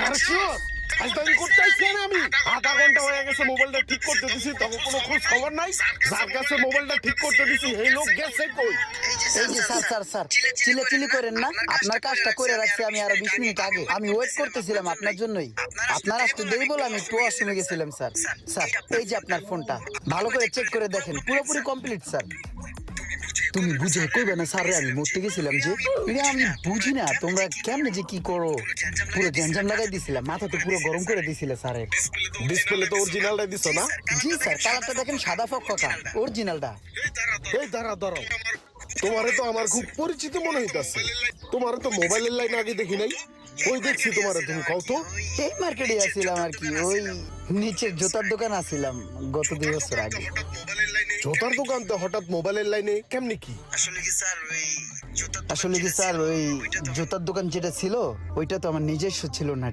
আরে শিওর ফাইজলামি করতে আইছি না আমি। আধা ঘন্টা হয়ে গেছে মোবাইলটা ঠিক করতে দিছি, তখন কোনো খোঁজ খবর নাই। যার কাছে মোবাইলটা ঠিক করতে দিছি এই লোক গেছে কই? এই যে স্যার চিল্লাচিল্লি করেন না। আপনার কাজটা করে রাখছি আমি আরো 20 মিনিট আগে। আমি ওয়েট করতেছিলাম আপনার জন্যই। আপনার আসতে দেরি বলে আমি একটু ওয়াশরুমে গেছিলাম স্যার। স্যার এই যে আপনার ফোনটা ভালো করে চেক করে দেখেন, পুরোপুরি কমপ্লিট স্যার। তুমি বুঝে কইবে না স্যার, আমি মরতে গেছিলাম যে এটা আমি বুঝি না তোমরা কেমনে যে কি করো। পুরো গ্যাঞ্জাম লাগাই দিছিলাম, মাথা তো পুরো গরম করে দিছিলে স্যারের। ডিসপ্লে তো অরিজিনালটাই দিছো না? জি স্যার, কালারটা দেখেন সাদা ফকফকা, অরিজিনালটা। এই দাঁড়াও, তোমারে তো আমার খুব পরিচিত মনে হইতাছে। তোমারে তো মোবাইলের লাইন আগে দেখি নাই। ওই দেখছি তোমারে, তুমি কও তো। এই মার্কেটে আসছিলাম আর কি, ওই নিচের জুতার দোকান আসছিলাম গত 2 বছর আগে। জোতার দোকান তো হঠাৎ মোবাইলের লাইনে কেমনি কি? আসলে কি স্যার, ওই জুতার দোকান যেটা ছিল ওইটা তো আমার নিজস্ব ছিল না।